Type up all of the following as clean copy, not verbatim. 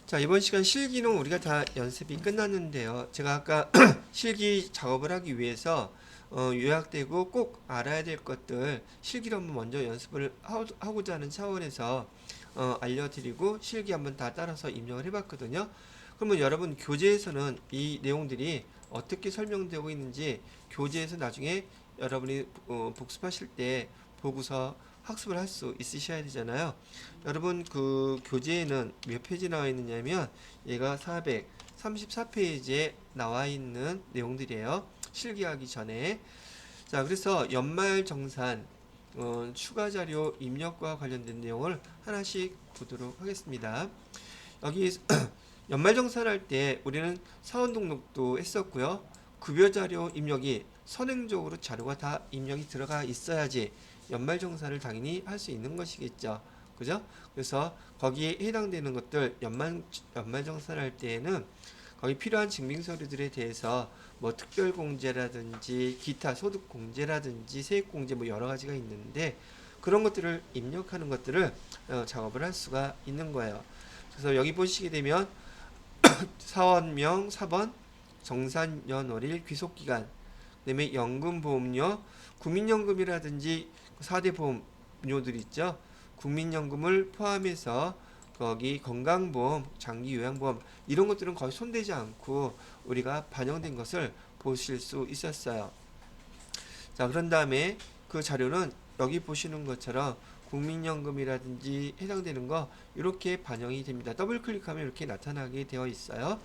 자, 이번 시간 실기는 우리가 다 연습이 끝났는데요. 제가 아까 실기 작업을 하기 위해서 요약되고 꼭 알아야 될 것들 실기로 한번 먼저 연습을 하고자 하는 차원에서 알려드리고 실기 한번 다 따라서 입력을 해봤거든요. 그러면 여러분 교재에서는 이 내용들이 어떻게 설명되고 있는지 교재에서 나중에 여러분이 복습하실 때 보고서 학습을 할 수 있으셔야 되잖아요. 여러분 그 교재에는 몇 페이지 나와 있느냐면 얘가 434페이지에 나와 있는 내용들이에요. 실기하기 전에. 자, 그래서 연말정산 추가 자료 입력과 관련된 내용을 하나씩 보도록 하겠습니다. 여기 연말정산할 때 우리는 사원 등록도 했었고요. 급여 자료 입력이 선행적으로 자료가 다 입력이 들어가 있어야지 연말정산을 당연히 할 수 있는 것이겠죠. 그죠? 그래서 거기에 해당되는 것들 연말정산할 때에는 거기 필요한 증빙서류들에 대해서 뭐 특별공제라든지 기타 소득공제라든지 세액공제 뭐 여러 가지가 있는데 그런 것들을 입력하는 것들을 작업을 할 수가 있는 거예요. 그래서 여기 보시게 되면 사원명, 사번, 정산연월일, 귀속기간, 그다음에 연금보험료, 국민연금이라든지 4대 보험료들 있죠. 국민연금을 포함해서 거기 건강보험, 장기요양보험 이런 것들은 거의 손대지 않고 우리가 반영된 것을 보실 수 있었어요. 자, 그런 다음에 그 자료는 여기 보시는 것처럼 국민연금이라든지 해당되는 거 이렇게 반영이 됩니다. 더블 클릭하면 이렇게 나타나게 되어 있어요.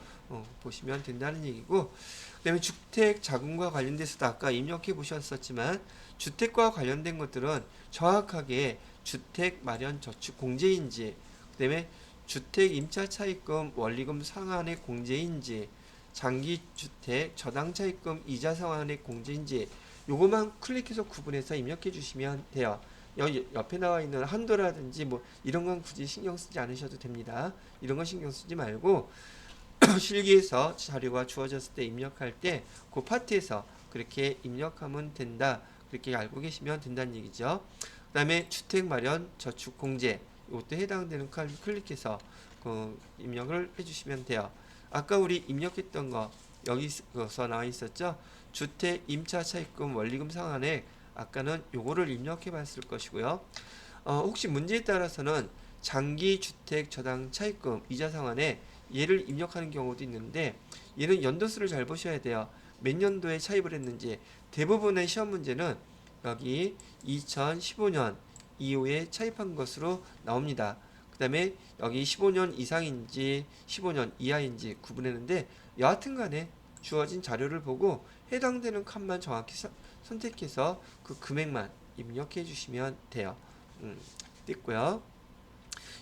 보시면 된다는 얘기고, 그 다음에 주택 자금과 관련돼서도 아까 입력해 보셨었지만 주택과 관련된 것들은 정확하게 주택 마련 저축 공제인지, 그 다음에 주택 임차 차입금 원리금 상환의 공제인지, 장기주택 저당 차입금 이자 상환의 공제인지 요것만 클릭해서 구분해서 입력해 주시면 돼요. 여기 옆에 나와 있는 한도라든지 뭐 이런 건 굳이 신경 쓰지 않으셔도 됩니다. 이런 건 신경 쓰지 말고 실기에서 자료가 주어졌을 때 입력할 때 그 파트에서 그렇게 입력하면 된다. 그렇게 알고 계시면 된다는 얘기죠. 그 다음에 주택 마련 저축 공제 이것도 해당되는 클릭해서 그 입력을 해주시면 돼요. 아까 우리 입력했던 거 여기서 나와 있었죠. 주택 임차 차입금 원리금 상환액 아까는 요거를 입력해 봤을 것이고요. 혹시 문제에 따라서는 장기 주택 저당 차입금 이자 상환에 얘를 입력하는 경우도 있는데 얘는 연도수를 잘 보셔야 돼요. 몇 년도에 차입을 했는지. 대부분의 시험 문제는 여기 2015년 이후에 차입한 것으로 나옵니다. 그 다음에 여기 15년 이상인지 15년 이하인지 구분했는데 여하튼 간에 주어진 자료를 보고 해당되는 칸만 정확히 선택해서 그 금액만 입력해 주시면 돼요. 됐고요.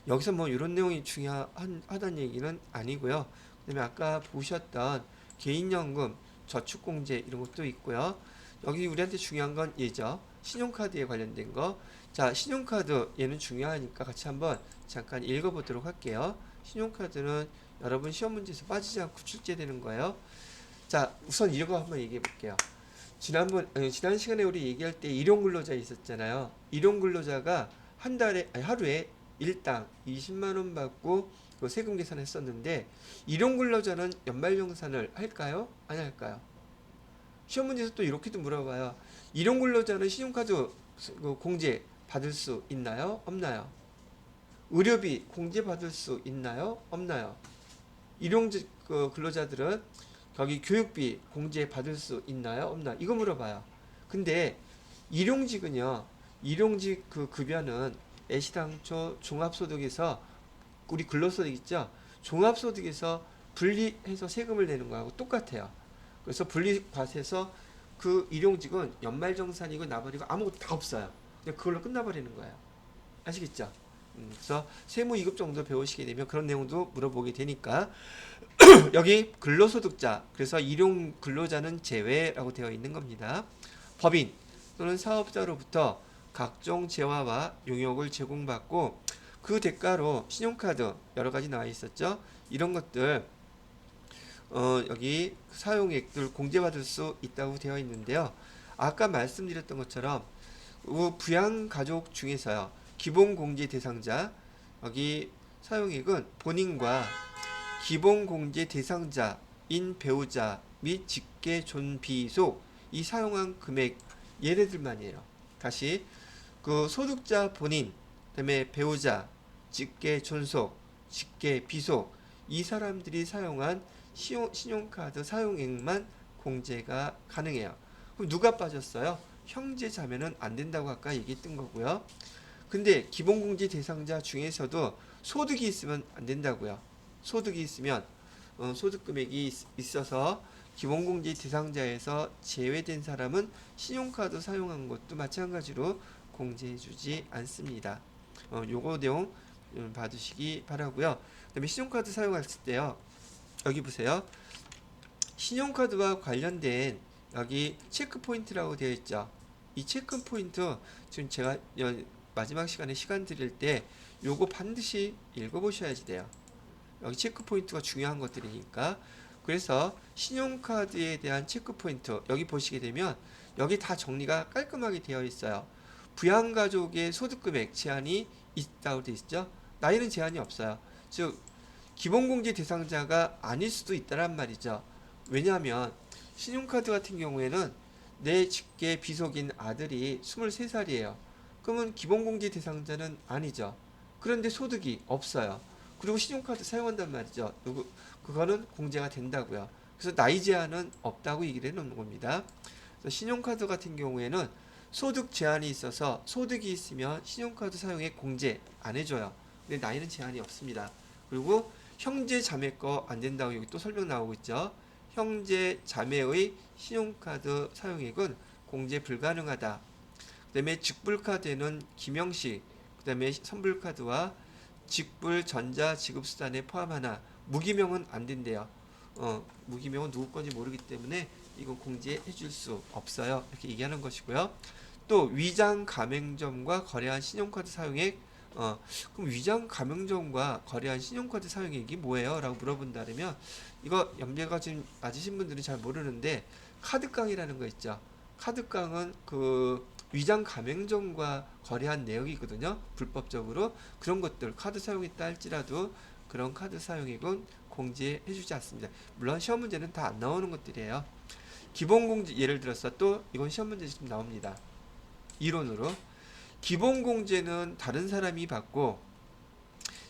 여기서 뭐 이런 내용이 중요하다는 얘기는 아니고요. 그 다음에 아까 보셨던 개인연금, 저축공제 이런 것도 있고요. 여기 우리한테 중요한 건 얘죠. 신용카드에 관련된 거. 자, 신용카드 얘는 중요하니까 같이 한번 잠깐 읽어보도록 할게요. 신용카드는 여러분 시험 문제에서 빠지지 않고 출제되는 거예요. 자, 우선 이거 한번 얘기해 볼게요. 지난 시간에 우리 얘기할 때 일용근로자 있었잖아요. 일용근로자가 하루에 일당 20만 원 받고 그 세금 계산했었는데 일용근로자는 연말정산을 할까요? 안 할까요? 시험 문제에서 또 이렇게도 물어봐요. 일용근로자는 신용카드 공제 받을 수 있나요? 없나요? 의료비 공제 받을 수 있나요? 없나요? 일용 근로자들은 거기 교육비 공제 받을 수 있나요? 없나요? 이거 물어봐요. 근데 일용직은요. 일용직 그 급여는 애시당초 종합소득에서 우리 근로소득 있죠? 종합소득에서 분리해서 세금을 내는 거하고 똑같아요. 그래서 분리과세에서 그 일용직은 연말정산이고 나버리고 아무것도 다 없어요. 그냥 그걸로 끝나버리는 거예요. 아시겠죠? 그래서 세무 2급 정도 배우시게 되면 그런 내용도 물어보게 되니까 여기 근로소득자, 그래서 일용 근로자는 제외라고 되어 있는 겁니다. 법인 또는 사업자로부터 각종 재화와 용역을 제공받고 그 대가로 신용카드 여러 가지 나와 있었죠. 이런 것들 여기 사용액들 공제받을 수 있다고 되어 있는데요. 아까 말씀드렸던 것처럼 부양가족 중에서요. 기본공제 대상자 여기 사용액은 본인과 기본공제 대상자인 배우자 및 직계 존비속 이 사용한 금액 얘네들만이에요. 다시 그 소득자 본인, 그다음에 배우자, 직계 존속, 직계 비속 이 사람들이 사용한 신용카드 사용액만 공제가 가능해요. 그럼 누가 빠졌어요? 형제 자매는 안 된다고 아까 얘기했던 거고요. 근데 기본공제 대상자 중에서도 소득이 있으면 안 된다고요. 소득이 있으면 소득 금액이 있어서 기본공제 대상자에서 제외된 사람은 신용카드 사용한 것도 마찬가지로 공제해주지 않습니다. 요거 내용 봐두시기 바라고요. 그다음에 신용카드 사용했을 때요. 여기 보세요. 신용카드와 관련된 여기 체크 포인트라고 되어 있죠. 이 체크 포인트 지금 제가 마지막 시간에 시간 드릴 때 요거 반드시 읽어보셔야지 돼요. 여기 체크 포인트가 중요한 것들이니까. 그래서 신용카드에 대한 체크 포인트 여기 보시게 되면 여기 다 정리가 깔끔하게 되어 있어요. 부양가족의 소득금액 제한이 있다고 되어 있죠. 나이는 제한이 없어요. 즉 기본공제 대상자가 아닐 수도 있다란 말이죠. 왜냐하면 신용카드 같은 경우에는 내 직계 비속인 아들이 23살이에요. 그러면 기본공제 대상자는 아니죠. 그런데 소득이 없어요. 그리고 신용카드 사용한단 말이죠. 그거는 공제가 된다고요. 그래서 나이 제한은 없다고 얘기를 해놓는 겁니다. 그래서 신용카드 같은 경우에는 소득 제한이 있어서 소득이 있으면 신용카드 사용에 공제 안 해줘요. 근데 나이는 제한이 없습니다. 그리고 형제 자매 거 안 된다고 여기 또 설명 나오고 있죠. 형제 자매의 신용카드 사용액은 공제 불가능하다. 그 다음에 직불카드에는 기명식, 그 다음에 선불카드와 직불 전자 지급수단에 포함하나 무기명은 안 된대요. 무기명은 누구 건지 모르기 때문에 이건 공제해 줄 수 없어요. 이렇게 얘기하는 것이고요. 또 위장 가맹점과 거래한 신용카드 사용액 그럼 위장 가맹점과 거래한 신용카드 사용액이 뭐예요? 라고 물어본다면 이거 연배가 지금 낮으신 분들은 잘 모르는데 카드깡이라는 거 있죠. 카드깡은 그 위장 가맹점과 거래한 내역이거든요. 불법적으로 그런 것들 카드 사용했다 할지라도 그런 카드 사용액은 공제해주지 않습니다. 물론 시험 문제는 다 안 나오는 것들이에요. 기본공제 예를 들어서 또 이건 시험 문제 좀 나옵니다. 이론으로 기본공제는 다른 사람이 받고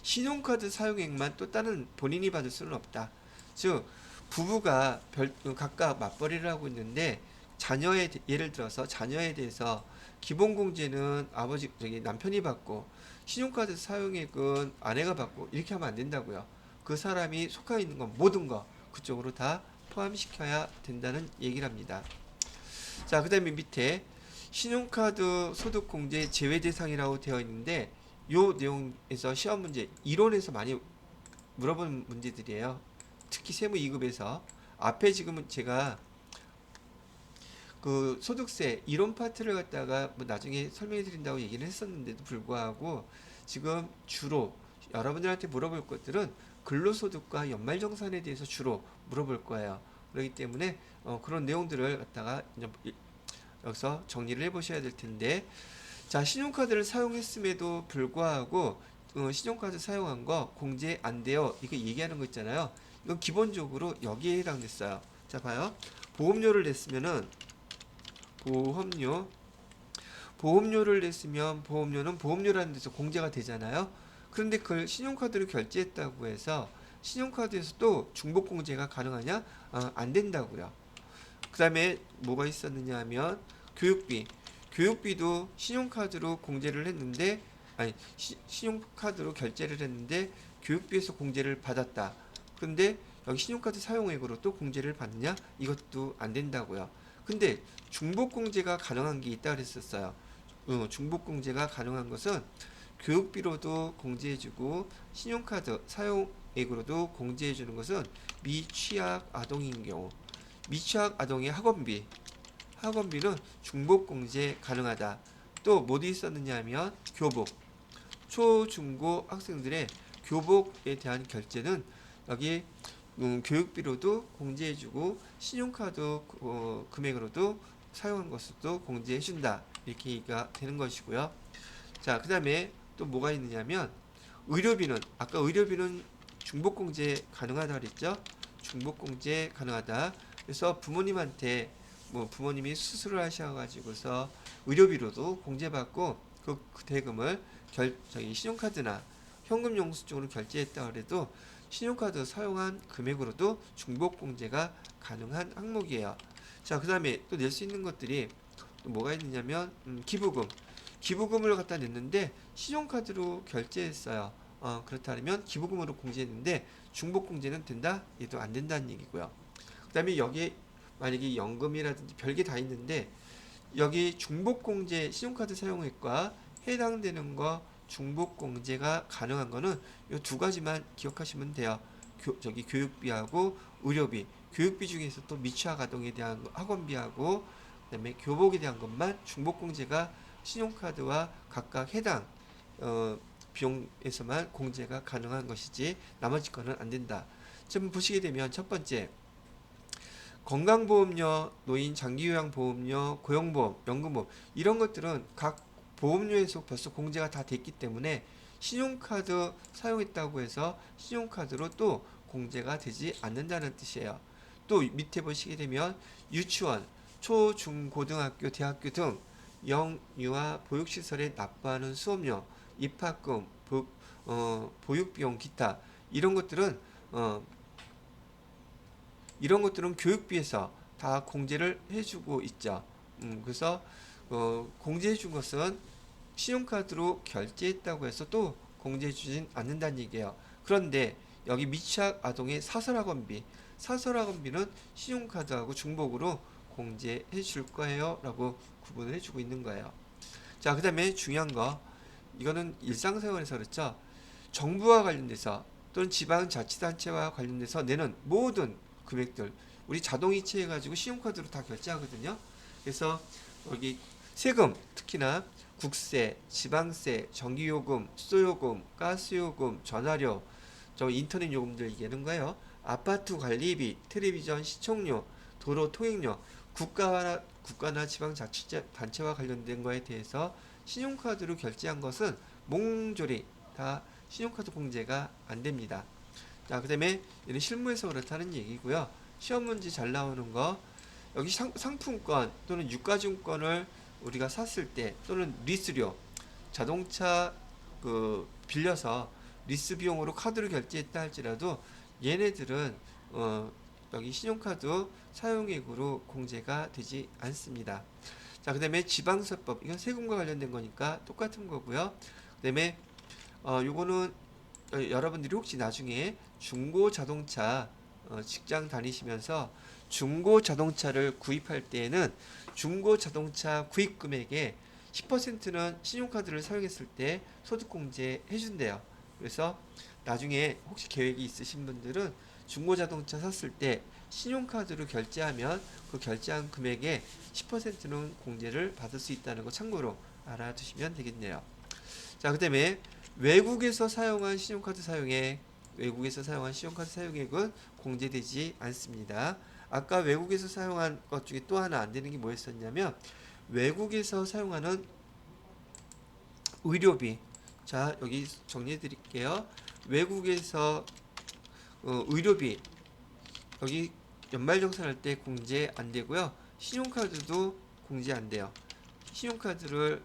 신용카드 사용액만 또 다른 본인이 받을 수는 없다. 즉 부부가 각각 맞벌이를 하고 있는데 자녀에 예를 들어서 자녀에 대해서 기본공제는 남편이 받고 신용카드 사용액은 아내가 받고 이렇게 하면 안 된다고요. 그 사람이 속해 있는 건 모든 거 그쪽으로 다 포함시켜야 된다는 얘기를 합니다. 자, 그 다음에 밑에 신용카드 소득공제 제외 대상이라고 되어 있는데 요 내용에서 시험 문제 이론에서 많이 물어본 문제들이에요. 특히 세무 2급에서 앞에 지금은 제가 그 소득세 이론 파트를 갖다가 뭐 나중에 설명해 드린다고 얘기를 했었는데도 불구하고 지금 주로 여러분들한테 물어볼 것들은 근로소득과 연말정산에 대해서 주로 물어볼 거예요. 그렇기 때문에 그런 내용들을 갖다가 여기서 정리를 해 보셔야 될 텐데 자 신용카드를 사용했음에도 불구하고 신용카드 사용한 거 공제 안 돼요. 이거 얘기하는 거 있잖아요. 이건 기본적으로 여기에 해당됐어요. 자 봐요. 보험료를 냈으면은 보험료를 냈으면 보험료는 보험료라는 데서 공제가 되잖아요. 그런데 그걸 신용카드로 결제했다고 해서 신용카드에서도 중복공제가 가능하냐? 안 된다고요. 그 다음에 뭐가 있었느냐 하면 교육비도 신용카드로 공제를 했는데 신용카드로 결제를 했는데 교육비에서 공제를 받았다. 그런데 여기 신용카드 사용액으로 또 공제를 받느냐? 이것도 안 된다고요. 근데 중복공제가 가능한 게 있다 그랬었어요. 중복공제가 가능한 것은 교육비로도 공제해주고 신용카드 사용액으로도 교공제해주는 것은 미취학 아동인 경우 미취학 아동의 학원비는 중복공제 가능하다. 또 뭐도 있었느냐 하면 교복 초중고 학생들의 교복에 대한 결제는 여기 교육비로도 공제해주고 신용카드 금액으로도 사용한 것도 공제해준다. 이렇게 얘기가 되는 것이고요. 자, 그 다음에 또 뭐가 있느냐면 의료비는 아까 의료비는 중복공제 가능하다 그랬죠. 중복공제 가능하다. 그래서 부모님한테 뭐 부모님이 수술을 하셔가지고서 의료비로도 공제받고 그 대금을 저기 신용카드나 현금 영수증으로 결제했다 그래도 신용카드 사용한 금액으로도 중복공제가 가능한 항목이에요. 자, 그 다음에 또 낼 수 있는 것들이 또 뭐가 있느냐면 기부금을 갖다 냈는데 신용카드로 결제했어요. 그렇다면 기부금으로 공제했는데 중복공제는 된다? 얘도 안 된다는 얘기고요. 그 다음에 여기에 만약에 연금이라든지 별게 다 있는데 여기 중복공제 신용카드 사용액과 해당되는 거 중복공제가 가능한 거는 이 두 가지만 기억하시면 돼요. 저기 교육비하고 의료비, 교육비 중에서 또 미취학 아동에 대한 학원비하고 그다음에 교복에 대한 것만 중복공제가 신용카드와 각각 해당 비용에서만 공제가 가능한 것이지 나머지 거는 안 된다. 지금 보시게 되면 첫 번째 건강보험료, 노인 장기요양보험료, 고용보험, 연금보험 이런 것들은 각 보험료에서 벌써 공제가 다 됐기 때문에 신용카드 사용했다고 해서 신용카드로 또 공제가 되지 않는다는 뜻이에요. 또 밑에 보시게 되면 유치원, 초, 중, 고등학교, 대학교 등 영유아 보육시설에 납부하는 수업료, 입학금, 보육비용, 기타 이런 것들은 교육비에서 다 공제를 해주고 있죠. 그래서 공제해준 것은 신용카드로 결제했다고 해서 또 공제해주진 않는다는 얘기예요. 그런데 여기 미취학 아동의 사설학원비는 신용카드하고 중복으로 공제해 줄 거예요 라고 구분을 해주고 있는 거예요. 자, 그 다음에 중요한 거 이거는 일상생활에서 그렇죠. 정부와 관련돼서 또는 지방자치단체와 관련돼서 내는 모든 금액들 우리 자동이체 해가지고 신용카드로 다 결제하거든요. 그래서 여기 세금 특히나 국세, 지방세, 전기요금, 수도요금, 가스요금, 전화료, 저 인터넷 요금들 얘기하는 거예요. 아파트 관리비, 텔레비전 시청료, 도로 통행료, 국가나 지방자치단체와 관련된 거에 대해서 신용카드로 결제한 것은 몽졸이 다 신용카드 공제가 안 됩니다. 자, 그 다음에 얘는 실무에서 그렇다는 얘기고요. 시험 문제 잘 나오는 거 여기 상품권 또는 유가증권을 우리가 샀을 때 또는 리스료 자동차 빌려서 리스 비용으로 카드로 결제했다 할지라도 얘네들은 여기 신용카드 사용액으로 공제가 되지 않습니다. 자, 그 다음에 지방세법 이건 세금과 관련된 거니까 똑같은 거고요. 그 다음에 요거는 여러분들이 혹시 나중에 중고 자동차 직장 다니시면서 중고 자동차를 구입할 때에는 중고 자동차 구입 금액의 10%는 신용카드를 사용했을 때 소득공제 해준대요. 그래서 나중에 혹시 계획이 있으신 분들은 중고 자동차 샀을 때 신용카드로 결제하면 그 결제한 금액의 10%는 공제를 받을 수 있다는 거 참고로 알아두시면 되겠네요. 자, 그 다음에 외국에서 사용한 신용카드 사용액은 공제되지 않습니다. 아까 외국에서 사용한 것 중에 또 하나 안 되는 게 뭐였었냐면 외국에서 사용하는 의료비. 자, 여기 정리해 드릴게요. 외국에서 의료비 여기 연말정산할 때 공제 안 되고요. 신용카드도 공제 안 돼요. 신용카드를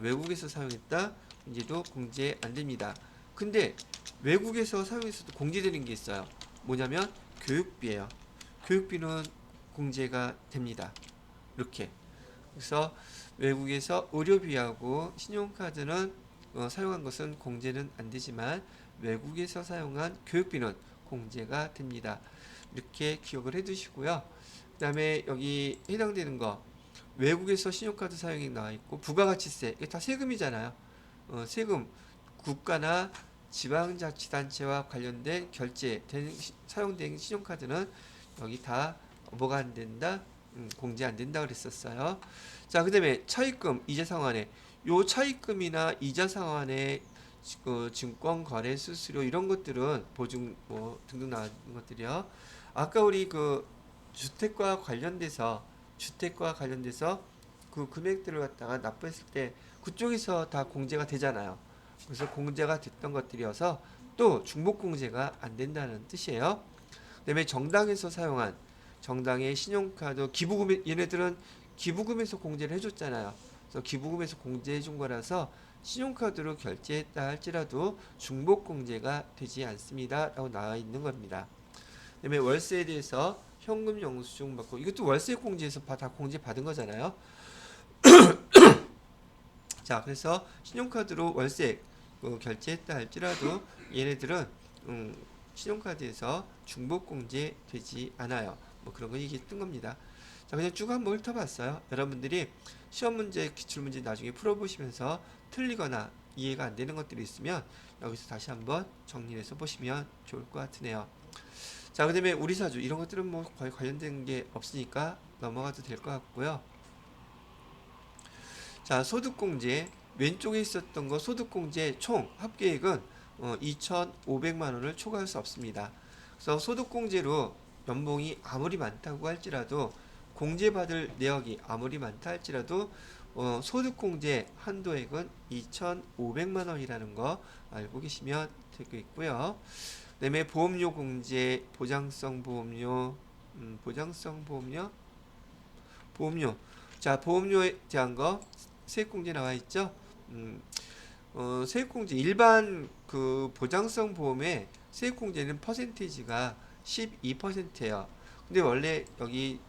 외국에서 사용했다 이제도 공제 안 됩니다. 근데 외국에서 사용했어도 공제되는 게 있어요. 뭐냐면 교육비예요. 교육비는 공제가 됩니다. 이렇게. 그래서 외국에서 의료비하고 신용카드는 사용한 것은 공제는 안 되지만 외국에서 사용한 교육비는 공제가 됩니다. 이렇게 기억을 해 두시고요. 그 다음에 여기 해당되는 거 외국에서 신용카드 사용액 나와 있고 부가가치세 이게 다 세금이잖아요. 세금 국가나 지방자치단체와 관련된 사용된 신용카드는 여기 다 뭐가 안 된다? 공제 안 된다 그랬었어요. 자, 그 다음에 차입금, 이자 상환에 요 차입금이나 이자 상환에 증권 거래 수수료 이런 것들은 보증 뭐 등등 나온 것들이요. 아까 우리 주택과 관련돼서 그 금액들을 갖다가 납부했을 때 그쪽에서 다 공제가 되잖아요. 그래서 공제가 됐던 것들이어서 또 중복공제가 안 된다는 뜻이에요. 그다음에 정당에서 사용한 정당의 신용카드 기부금 얘네들은 기부금에서 공제를 해줬잖아요. 그래서 기부금에서 공제해준 거라서 신용카드로 결제했다 할지라도 중복공제가 되지 않습니다. 라고 나와 있는 겁니다. 그다음에 월세에 대해서 현금 영수증 받고 이것도 월세 공제에서 다 공제 받은 거잖아요. 자, 그래서 신용카드로 월세 결제했다 할지라도 얘네들은 신용카드에서 중복공제 되지 않아요. 뭐 그런 거 얘기했던 겁니다. 자, 그냥 쭉 한번 훑어봤어요. 여러분들이 시험 문제, 기출 문제 나중에 풀어보시면서 틀리거나 이해가 안 되는 것들이 있으면 여기서 다시 한번 정리해서 보시면 좋을 것 같으네요. 자, 그 다음에 우리 사주 이런 것들은 뭐 거의 관련된 게 없으니까 넘어가도 될 것 같고요. 자, 소득공제 왼쪽에 있었던 거 소득공제 총 합계액은 2,500만 원을 초과할 수 없습니다. 그래서 소득공제로 연봉이 아무리 많다고 할지라도 공제받을 내역이 아무리 많다 할지라도 소득공제 한도액은 2,500만 원이라는 거 알고 계시면 되겠고요. 그다음에 보험료 공제, 보장성 보험료, 보험료. 자, 보험료에 대한 거 세액공제 나와 있죠. 세액공제 일반 그 보장성 보험의 세액공제는 퍼센테이지가 12%예요. 근데 원래 여기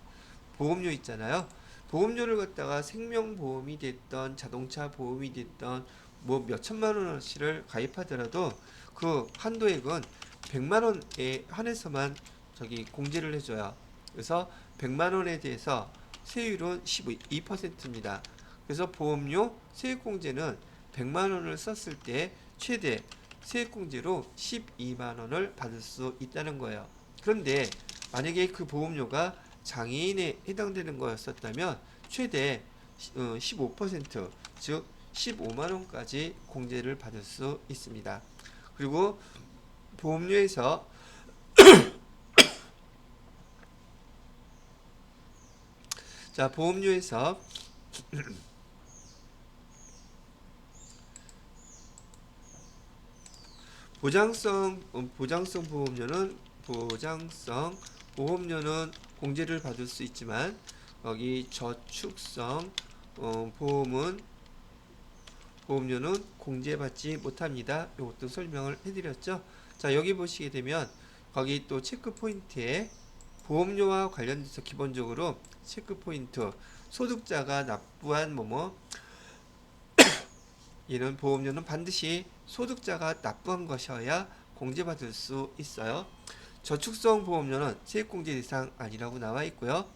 보험료 있잖아요. 보험료를 갖다가 생명보험이 됐던 자동차 보험이 됐던 뭐 몇천만 원어치를 가입하더라도 그 한도액은 100만 원에 한해서만 저기 공제를 해줘요. 그래서 100만 원에 대해서 세율은 12%입니다. 그래서 보험료 세액공제는 100만 원을 썼을 때 최대 세액공제로 12만 원을 받을 수 있다는 거예요. 그런데 만약에 그 보험료가 장애인에 해당되는 거였었다면 최대 15% 즉 15만 원까지 공제를 받을 수 있습니다. 그리고 보험료에서 자, 보험료에서 보장성 보험료는 공제를 받을 수 있지만 여기 저축성 보험료는 공제받지 못합니다. 이것도 설명을 해드렸죠. 자, 여기 보시게 되면 거기 또 체크 포인트에 보험료와 관련돼서 기본적으로 체크 포인트 소득자가 납부한 뭐뭐 이런 보험료는 반드시 소득자가 납부한 것이어야 공제받을 수 있어요. 저축성 보험료는 세액공제 대상 아니라고 나와 있고요.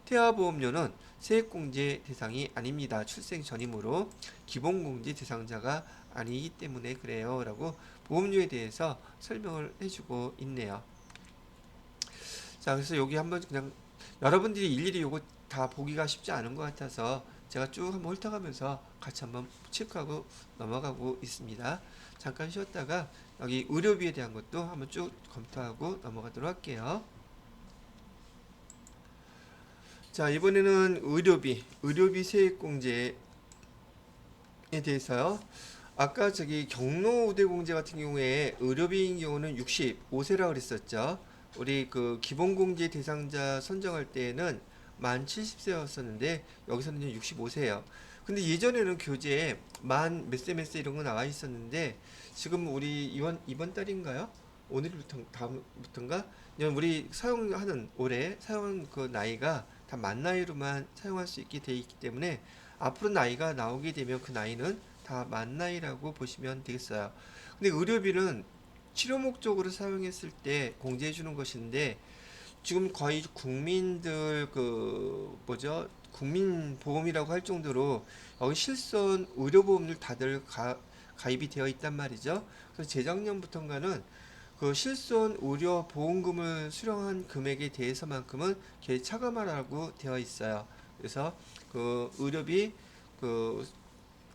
태아보험료는 세액공제 대상이 아닙니다. 출생 전이므로 기본공제 대상자가 아니기 때문에 그래요. 라고 보험료에 대해서 설명을 해주고 있네요. 자, 그래서 여기 한번 그냥 여러분들이 일일이 요거 다 보기가 쉽지 않은 것 같아서 제가 쭉 한번 훑어가면서 같이 한번 체크하고 넘어가고 있습니다. 잠깐 쉬었다가 여기 의료비에 대한 것도 한번 쭉 검토하고 넘어가도록 할게요. 자, 이번에는 의료비 세액공제에 대해서요. 아까 저기 경로우대공제 같은 경우에 의료비인 경우는 65세라고 그랬었죠. 우리 그 기본공제 대상자 선정할 때에는 만 70세였었는데 여기서는 65세예요. 근데 예전에는 교재에 만 몇 세 이런 거 나와 있었는데 지금 우리 이번 달인가요? 오늘부터 다음부터인가? 우리 사용하는 올해 사용 그 나이가 다 만 나이로만 사용할 수 있게 돼 있기 때문에 앞으로 나이가 나오게 되면 그 나이는 다 만 나이라고 보시면 되겠어요. 근데 의료비는 치료 목적으로 사용했을 때 공제해 주는 것인데 지금 거의 국민들 그 뭐죠? 국민보험이라고 할 정도로 여기 실손 의료보험률 다들 가입이 되어 있단 말이죠. 그래서 재작년부터인가는 그 실손 의료 보험금을 수령한 금액에 대해서만큼은 차감하라고 되어 있어요. 그래서 그 의료비 그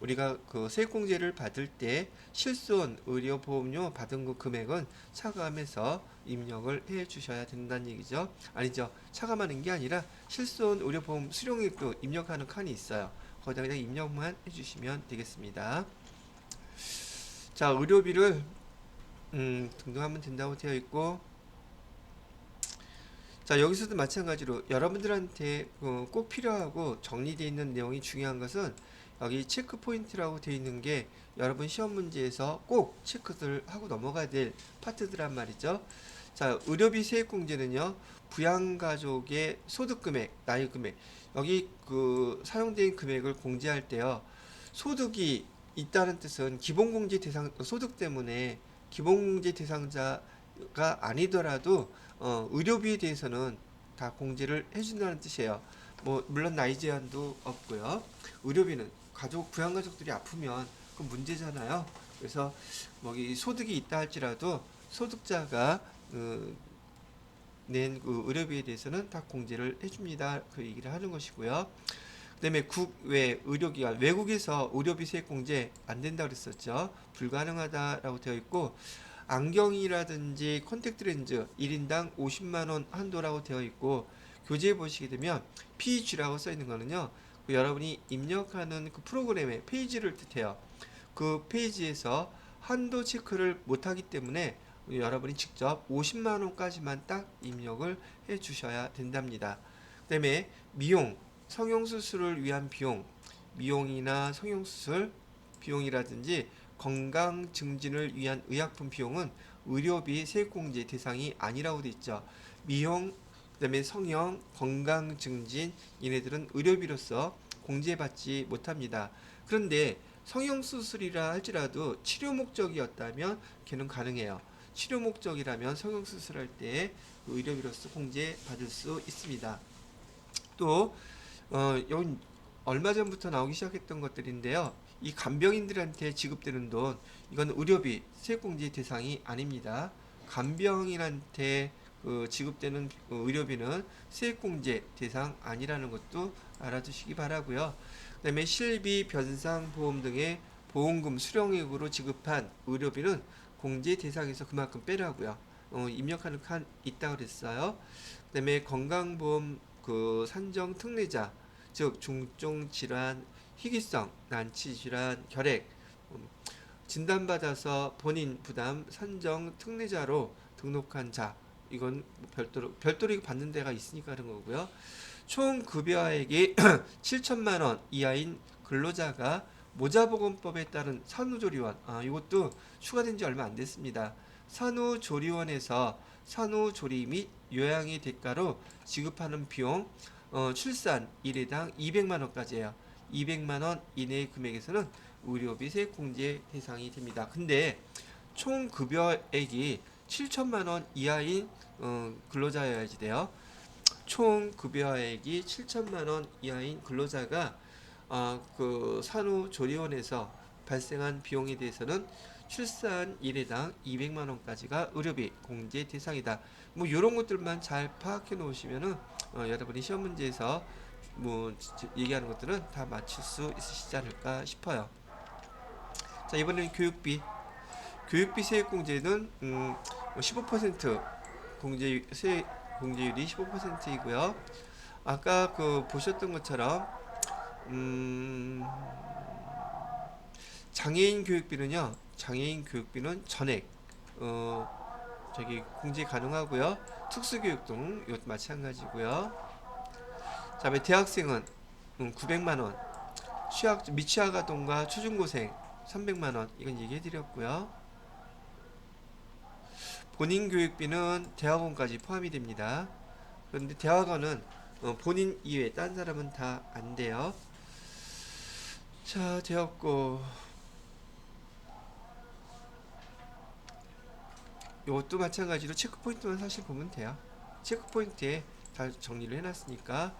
우리가 그 세액공제를 받을 때 실손 의료보험료 받은 그 금액은 차감해서 입력을 해 주셔야 된다는 얘기죠. 아니죠. 차감하는 게 아니라 실손 의료보험 수령액도 입력하는 칸이 있어요. 거기다 그냥 입력만 해 주시면 되겠습니다. 자, 의료비를 등록하면 된다고 되어 있고, 자, 여기서도 마찬가지로 여러분들한테 꼭 필요하고 정리되어 있는 내용이 중요한 것은 여기 체크 포인트라고 되어 있는 게 여러분 시험 문제에서 꼭 체크를 하고 넘어가야 될 파트들란 말이죠. 자, 의료비 세액공제는요, 부양가족의 소득금액, 나이금액, 여기 사용된 금액을 공제할 때요, 소득이 있다는 뜻은 기본공제 대상, 소득 때문에 기본공제 대상자가 아니더라도 의료비에 대해서는 다 공제를 해준다는 뜻이에요. 뭐 물론 나이 제한도 없고요. 의료비는 부양가족들이 아프면 그 문제잖아요. 그래서 뭐 이 소득이 있다 할지라도 소득자가 낸 의료비에 대해서는 다 공제를 해줍니다. 그 얘기를 하는 것이고요. 그다음에 국외 의료기관, 외국에서 의료비 세액 공제 안 된다 그랬었죠. 불가능하다라고 되어 있고, 안경이라든지 콘택트 렌즈 1인당 50만 원 한도라고 되어 있고, 교재에 보시게 되면 PG라고 써 있는 거는요, 여러분이 입력하는 그 프로그램의 페이지를 뜻해요. 그 페이지에서 한도 체크를 못하기 때문에 여러분이 직접 50만 원까지만 딱 입력을 해 주셔야 된답니다. 그다음에 미용, 성형수술을 위한 비용, 미용이나 성형수술 비용이라든지 건강 증진을 위한 의약품 비용은 의료비 세액공제 대상이 아니라고 되어 있죠. 미용, 그다음에 성형, 건강 증진, 얘네들은 의료비로서 공제받지 못합니다. 그런데 성형수술이라 할지라도 치료 목적이었다면 걔는 가능해요. 치료 목적이라면 성형수술할 때 의료비로서 공제받을 수 있습니다. 또 여기 얼마 전부터 나오기 시작했던 것들인데요. 이 간병인들한테 지급되는 돈, 이건 의료비 세액공제 대상이 아닙니다. 간병인한테 지급되는 의료비는 세액공제 대상 아니라는 것도 알아두시기 바라고요. 그다음에 실비, 변상, 보험 등의 보험금 수령액으로 지급한 의료비는 공제 대상에서 그만큼 빼라고요. 입력하는 칸 있다 그랬어요. 그다음에 건강보험 산정 특례자, 즉 중증 질환, 희귀성, 난치 질환, 결핵 진단받아서 본인 부담 산정 특례자로 등록한 자, 이건 별도로 이거 받는 데가 있으니까 그런 거고요. 총 급여액이 7천만 원 이하인 근로자가 모자보건법에 따른 산후조리원, 이것도 추가된 지 얼마 안 됐습니다. 산후조리원에서 산후조리 및 요양의 대가로 지급하는 비용, 출산 1회당 200만 원까지예요. 200만 원 이내의 금액에서는 의료비 세액 공제 대상이 됩니다. 근데 총 급여액이 7천만 원 이하인 근로자여야지 돼요. 총 급여액이 7천만 원 이하인 근로자가 산후조리원에서 발생한 비용에 대해서는 출산 1회당 200만 원까지가 의료비 공제 대상이다. 뭐 이런 것들만 잘 파악해 놓으시면은 여러분이 시험 문제에서 뭐 얘기하는 것들은 다 맞출 수 있으시지 않을까 싶어요. 자, 이번에는 교육비 세액 공제는 15% 공제율이 15%이고요. 아까 보셨던 것처럼 장애인 교육비는 전액 공제 가능하고요. 특수교육등 이것도 마찬가지고요. 그다음에 대학생은 900만 원, 미취학 아동과 초중고생 300만 원, 이건 얘기해 드렸고요. 본인 교육비는 대학원까지 포함이 됩니다. 그런데 대학원은 본인 이외 딴 사람은 다 안 돼요. 자, 되었고, 이것도 마찬가지로 체크포인트만 사실 보면 돼요. 체크포인트에 다 정리를 해놨으니까.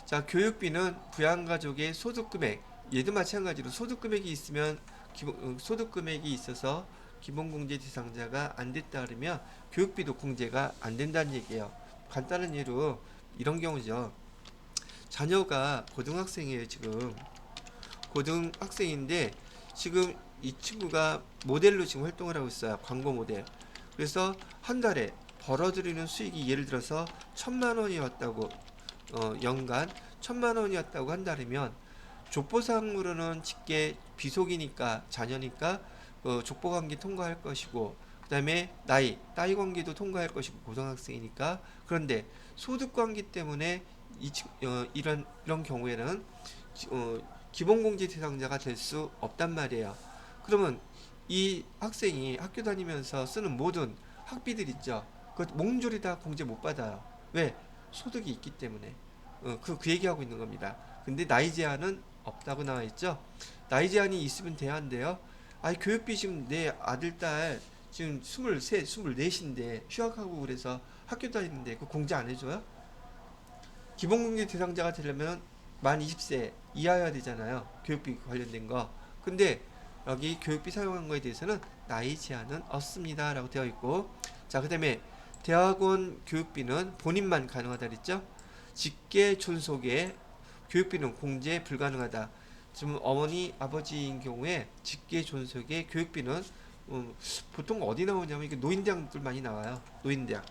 자, 교육비는 부양가족의 소득금액, 얘도 마찬가지로 소득금액이 있어서 기본공제 대상자가 안 됐다 그러면 교육비도 공제가 안 된다는 얘기예요. 간단한 예로 이런 경우죠. 자녀가 고등학생이에요. 지금 고등학생인데 지금 이 친구가 모델로 지금 활동을 하고 있어요. 광고 모델. 그래서 한 달에 벌어들이는 수익이 예를 들어서 1,000만 원이었다고, 연간 1,000만 원이었다고 한다면 족보상으로는 직계 비속이니까 자녀니까 족보관계 통과할 것이고, 그다음에 나이 관계도 통과할 것이고 고등학생이니까. 그런데 소득관계 때문에 이런 경우에는 기본공제 대상자가 될 수 없단 말이에요. 그러면 이 학생이 학교 다니면서 쓰는 모든 학비들 있죠. 그 몽졸이 다 공제 못 받아요. 왜? 소득이 있기 때문에. 그 얘기하고 있는 겁니다. 근데 나이 제한은 없다고 나와 있죠. 나이 제한이 있으면 돼야한데요. 아니, 교육비 지금 내 아들 딸 지금 23, 24인데 휴학하고 그래서 학교 다니는데 그 공제 안 해줘요? 기본공제 대상자가 되려면 만 20세 이하여야 되잖아요. 교육비 관련된 거. 근데 여기 교육비 사용한 거에 대해서는 나이 제한은 없습니다 라고 되어 있고, 자, 그 다음에 대학원 교육비는 본인만 가능하다 그랬죠. 직계 존속의 교육비는 공제 불가능하다. 지금 어머니 아버지인 경우에 직계 존속의 교육비는 보통 어디 나오냐면 이게 노인대학들 많이 나와요. 노인대학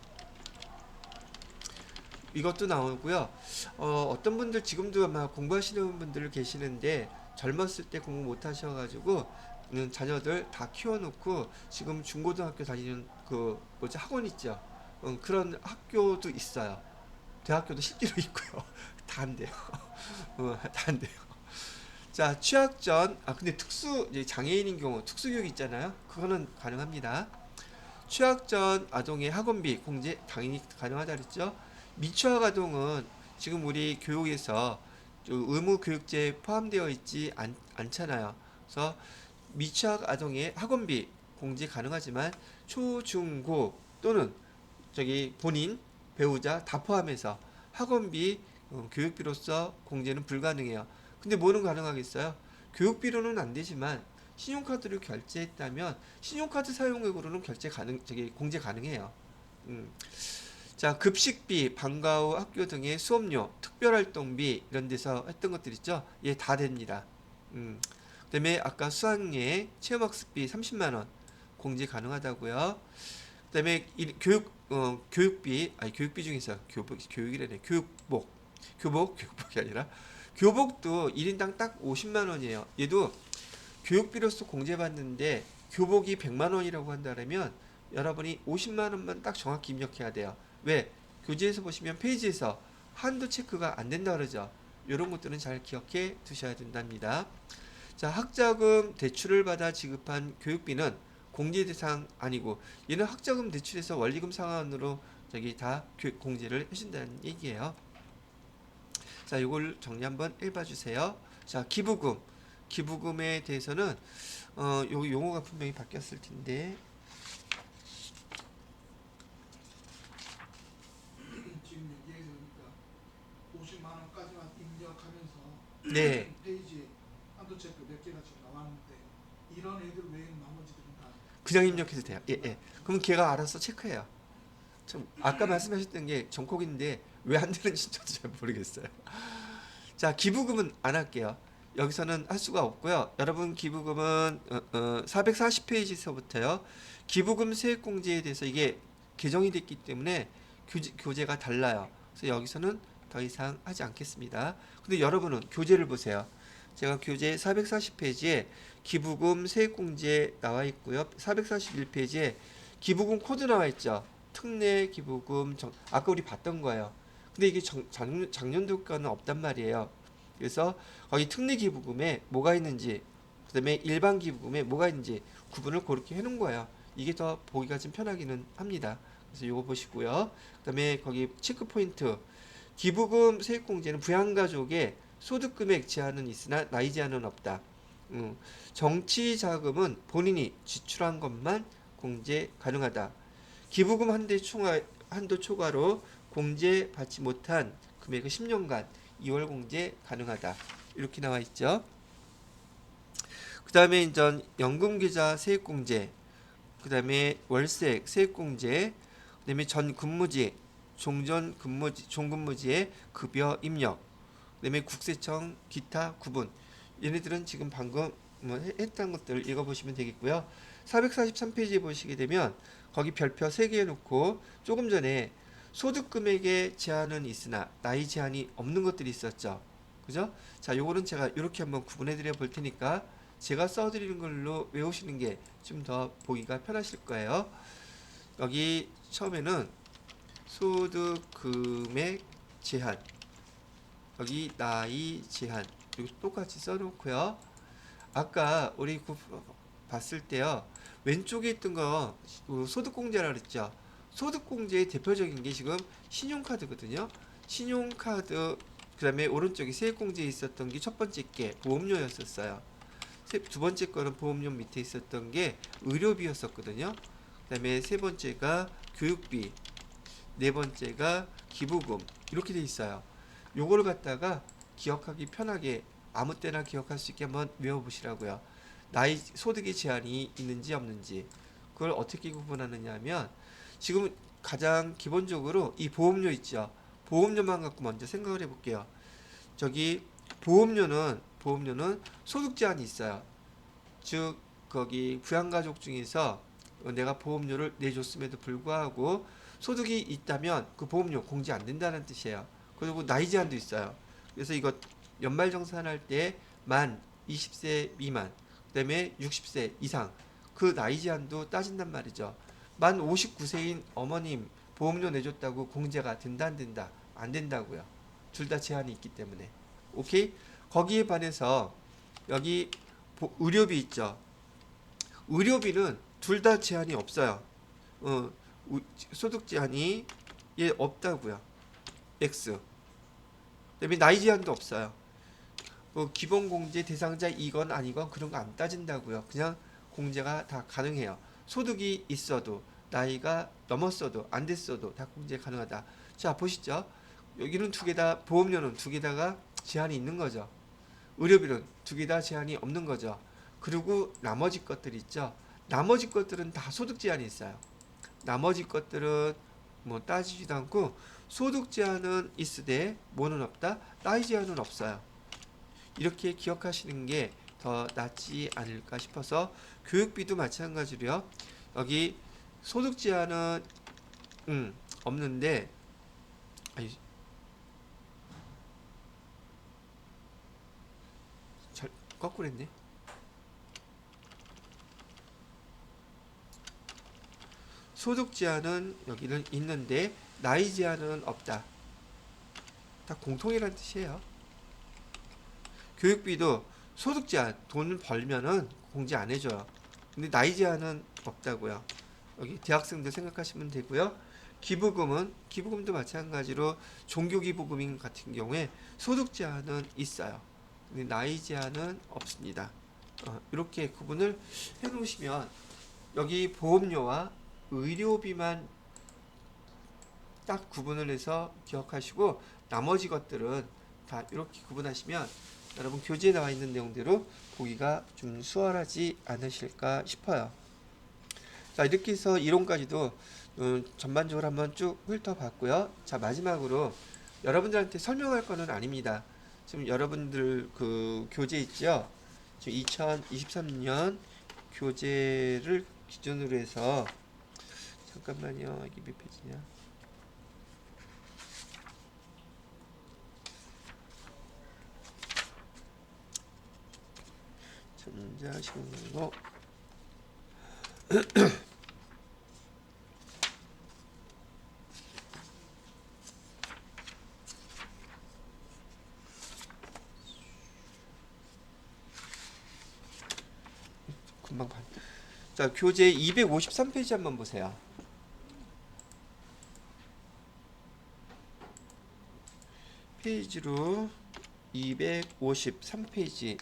이것도 나오고요. 어떤 분들 지금도 아마 공부하시는 분들 계시는데 젊었을 때 공부 못 하셔가지고 자녀들 다 키워놓고 지금 중고등학교 다니는 그 뭐지 학원 있죠. 그런 학교도 있어요. 대학교도 실제로 있고요. 다 안 돼요. 다 안 돼요. 자, 취학 전, 근데 이제 장애인인 경우 특수교육 있잖아요. 그거는 가능합니다. 취학 전 아동의 학원비 공제 당연히 가능하다 그랬죠. 미취학 아동은 지금 우리 교육에서 의무 교육제에 포함되어 있지 않잖아요. 그래서 미취학 아동의 학원비 공제 가능하지만 초, 중, 고 또는 저기 본인, 배우자 다 포함해서 학원비 교육비로서 공제는 불가능해요. 근데 뭐는 가능하겠어요? 교육비로는 안 되지만 신용카드를 결제했다면 신용카드 사용액으로는 공제 가능해요. 음. 자, 급식비, 방과 후 학교 등의 수업료, 특별활동비 이런 데서 했던 것들 있죠? 예, 다 됩니다. 그다음에 아까 수학여행 체험학습비 30만 원 공제 가능하다고요. 그다음에 교육비 중에서 교육이래네. 교복이 아니라 교복도 1인당 딱 50만 원이에요. 얘도 교육비로서 공제받는데 교복이 100만 원이라고 한다면 여러분이 50만 원만 딱 정확히 입력해야 돼요. 왜? 교재에서 보시면 페이지에서 한도 체크가 안 된다 그러죠. 이런 것들은 잘 기억해 두셔야 된답니다. 자, 학자금 대출을 받아 지급한 교육비는 공제 대상 아니고 얘는 학자금 대출에서 원리금 상환으로 다 공제를 해준다는 얘기예요. 자, 이걸 정리 한번 해봐 주세요. 자, 기부금에 대해서는 요 용어가 분명히 바뀌었을 텐데 지금 얘기해서 그러니까 50만 원까지만 입력하면서 네, 페이지에 한도 체크 몇 개가 지금 나왔는데 이런 애들 외에는 나머지들은 다 그냥 입력해도 돼요. 예, 예. 그럼 걔가 알아서 체크해요. 아까 말씀하셨던 게 정콕인데 왜 안 되는지 저도 잘 모르겠어요. 자, 기부금은 안 할게요. 여기서는 할 수가 없고요. 여러분 기부금은 440페이지서부터요. 기부금 세액공제에 대해서 이게 개정이 됐기 때문에 교재가 달라요. 그래서 여기서는 더 이상 하지 않겠습니다. 근데 여러분은 교재를 보세요. 제가 교재 440페이지에 기부금 세액공제 나와 있고요. 441페이지에 기부금 코드 나와 있죠. 특례 기부금 아까 우리 봤던 거예요. 근데 이게 작년도 거는 없단 말이에요. 그래서 거기 특례 기부금에 뭐가 있는지, 그다음에 일반 기부금에 뭐가 있는지 구분을 그렇게 해놓은 거예요. 이게 더 보기가 좀 편하기는 합니다. 그래서 이거 보시고요. 그다음에 거기 체크 포인트, 기부금 세액공제는 부양가족의 소득금액 제한은 있으나 나이 제한은 없다. 정치 자금은 본인이 지출한 것만 공제 가능하다. 기부금 한도 초과로 공제 받지 못한 금액은 10년간 2월 공제 가능하다. 이렇게 나와 있죠. 그 다음에 이제 연금계좌 세액공제, 그 다음에 월세액 세액공제, 그 다음에 전 근무지, 종근무지의 급여 입력, 그 다음에 국세청 기타 구분. 얘네들은 지금 방금 했던 것들을 읽어보시면 되겠고요. 443페이지 보시게 되면 거기 별표 3개 해놓고 조금 전에 소득금액의 제한은 있으나 나이 제한이 없는 것들이 있었죠. 그죠? 자, 요거는 제가 이렇게 한번 구분해 드려 볼 테니까 제가 써드리는 걸로 외우시는 게 좀 더 보기가 편하실 거예요. 여기 처음에는 소득 금액 제한, 여기 나이 제한, 이거 똑같이 써놓고요. 아까 우리 봤을 때요, 왼쪽에 있던 거 소득공제라 그랬죠. 소득공제의 대표적인 게 지금 신용카드거든요. 신용카드, 그 다음에 오른쪽에 세액공제에 있었던 게 첫 번째 게 보험료였었어요. 두 번째 거는 보험료 밑에 있었던 게 의료비였었거든요. 그 다음에 세 번째가 교육비, 네 번째가 기부금, 이렇게 돼 있어요. 요거를 갖다가 기억하기 편하게 아무 때나 기억할 수 있게 한번 외워보시라고요. 나이 소득의 제한이 있는지 없는지 그걸 어떻게 구분하느냐 하면, 지금 가장 기본적으로 이 보험료 있죠. 보험료만 갖고 먼저 생각을 해볼게요. 저기 보험료는 소득 제한이 있어요. 즉 거기 부양가족 중에서 내가 보험료를 내줬음에도 불구하고 소득이 있다면 그 보험료 공제 안 된다는 뜻이에요. 그리고 나이 제한도 있어요. 그래서 이거 연말정산할 때 만 20세 미만, 그다음에 60세 이상 그 나이 제한도 따진단 말이죠. 만 59세인 어머님 보험료 내줬다고 공제가 된다 안 된다? 안 된다고요. 둘 다 제한이 있기 때문에. 오케이? 거기에 반해서 여기 의료비 있죠. 의료비는 둘 다 제한이 없어요. 소득 제한이 없다고요. X. 그다음에 나이 제한도 없어요. 기본 공제 대상자 이건 아니건 그런 거 안 따진다고요. 그냥 공제가 다 가능해요. 소득이 있어도 나이가 넘었어도 안 됐어도 다 공제 가능하다. 자, 보시죠. 여기는 두 개 다, 보험료는 두 개 다가 제한이 있는 거죠. 의료비는 두 개 다 제한이 없는 거죠. 그리고 나머지 것들 있죠. 나머지 것들은 다 소득 제한이 있어요. 나머지 것들은 뭐 따지지도 않고 소득 제한은 있으되 뭐는 없다? 나이 제한은 없어요. 이렇게 기억하시는 게 더 낫지 않을까 싶어서, 교육비도 마찬가지로요. 여기 소득 제한은 없는데, 아니, 잘 거꾸로 했네. 소득 제한은 여기는 있는데 나이 제한은 없다. 다 공통이라는 뜻이에요. 교육비도 소득 제한, 돈을 벌면은 공제 안 해줘요. 근데 나이 제한은 없다고요. 여기 대학생들 생각하시면 되고요. 기부금도 마찬가지로 종교기부금 같은 경우에 소득 제한은 있어요. 근데 나이 제한은 없습니다. 이렇게 구분을 해 놓으시면 여기 보험료와 의료비만 딱 구분을 해서 기억하시고, 나머지 것들은 다 이렇게 구분하시면 여러분 교재에 나와 있는 내용대로 보기가 좀 수월하지 않으실까 싶어요. 자, 이렇게 해서 이론까지도 전반적으로 한번 쭉 훑어봤고요. 자, 마지막으로 여러분들한테 설명할 거는 아닙니다. 지금 여러분들 그 교재 있죠? 지금 2023년 교재를 기준으로 해서, 잠깐만요. 이게 몇 페이지냐? 전자신호. 금방 봐. 자, 교재 253페이지 한번 보세요. 페이지로 253페이지.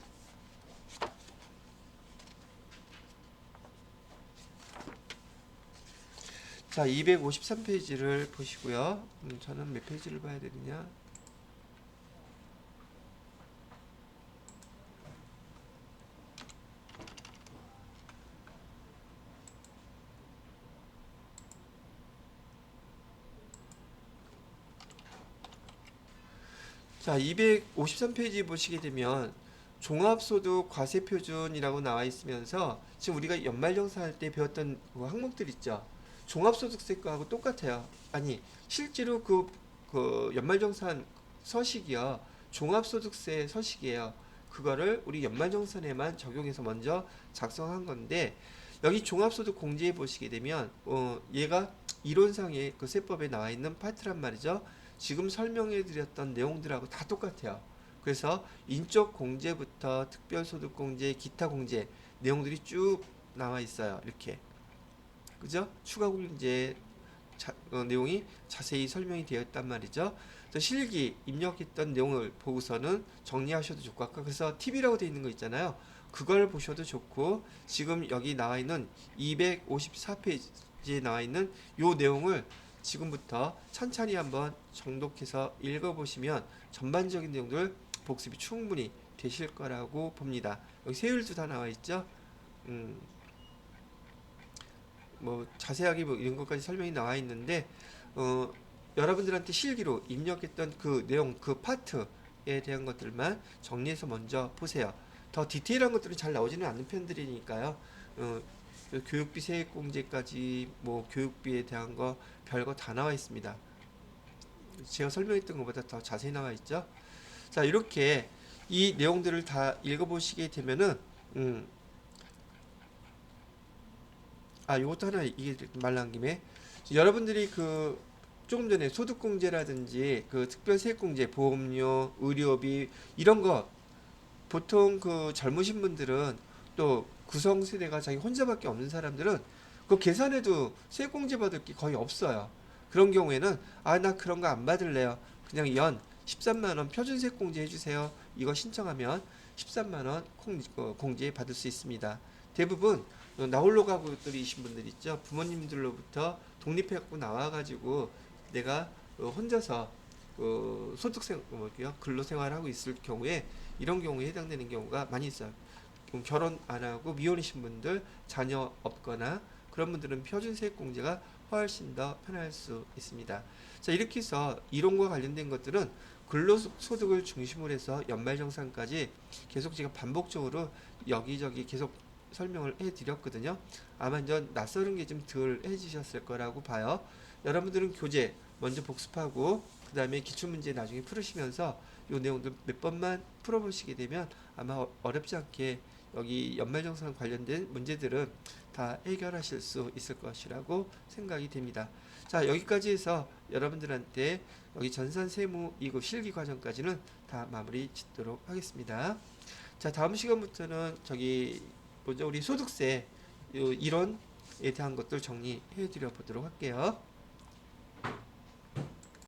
자, 253페이지를 보시고요. 저는 몇 페이지를 봐야 되느냐? 자, 253페이지 보시게 되면 종합소득 과세표준이라고 나와 있으면서, 지금 우리가 연말정산할 때 배웠던 그 항목들 있죠. 종합소득세 거하고 똑같아요. 아니, 실제로 그 연말정산 서식이요, 종합소득세 서식이에요. 그거를 우리 연말정산에만 적용해서 먼저 작성한 건데 여기 종합소득 공제에 보시게 되면 얘가 이론상의 그 세법에 나와 있는 파트란 말이죠. 지금 설명해 드렸던 내용들하고 다 똑같아요. 그래서 인적 공제부터 특별소득 공제, 기타 공제 내용들이 쭉 나와 있어요. 이렇게. 그죠? 추가 공제 내용이 자세히 설명이 되어 있단 말이죠. 그래서 실기 입력했던 내용을 보고서는 정리하셔도 좋고 아까 그래서 팁이라고 되어 있는 거 있잖아요. 그걸 보셔도 좋고 지금 여기 나와 있는 254페이지에 나와 있는 요 내용을 지금부터 천천히 한번 정독해서 읽어보시면 전반적인 내용들 복습이 충분히 되실 거라고 봅니다. 여기 세율도 다 나와 있죠. 뭐 자세하게 뭐 이런 것까지 설명이 나와 있는데 여러분들한테 실기로 입력했던 그 내용 그 파트에 대한 것들만 정리해서 먼저 보세요. 더 디테일한 것들은 잘 나오지는 않는 편들이니까요. 교육비 세액공제까지 뭐 교육비에 대한 거 별거 다 나와 있습니다. 제가 설명했던 것보다 더 자세히 나와 있죠. 자 이렇게 이 내용들을 다 읽어보시게 되면은 요것도 하나 이게 말 나온 김에 여러분들이 그 조금 전에 소득공제라든지 그 특별세액공제, 보험료, 의료비 이런 거 보통 그 젊으신 분들은 또 구성세대가 자기 혼자밖에 없는 사람들은 그 계산해도 세액공제 받을 게 거의 없어요. 그런 경우에는 나 그런 거 안 받을래요. 그냥 연 13만원 표준세액공제 해주세요. 이거 신청하면 13만원 공제 받을 수 있습니다. 대부분 나홀로 가구들이신 분들 있죠. 부모님들로부터 독립해갖고 나와가지고 내가 혼자서 근로생활하고 있을 경우에 이런 경우에 해당되는 경우가 많이 있어요. 결혼 안 하고 미혼이신 분들, 자녀 없거나 그런 분들은 표준세액공제가 훨씬 더 편할 수 있습니다. 자 이렇게 해서 이론과 관련된 것들은 근로소득을 중심으로 해서 연말정산까지 계속 제가 반복적으로 여기저기 계속 설명을 해드렸거든요. 아마 이제 낯설은 게 좀 덜 해지셨을 거라고 봐요. 여러분들은 교재 먼저 복습하고 그 다음에 기출문제 나중에 풀으시면서 이 내용들 몇 번만 풀어보시게 되면 아마 어렵지 않게 여기 연말정산 관련된 문제들은 다 해결하실 수 있을 것이라고 생각이 됩니다. 자 여기까지 해서 여러분들한테 여기 전산세무 2급 실기 과정까지는 다 마무리 짓도록 하겠습니다. 자 다음 시간부터는 먼저 우리 소득세 이론에 대한 것들 정리해 드려 보도록 할게요.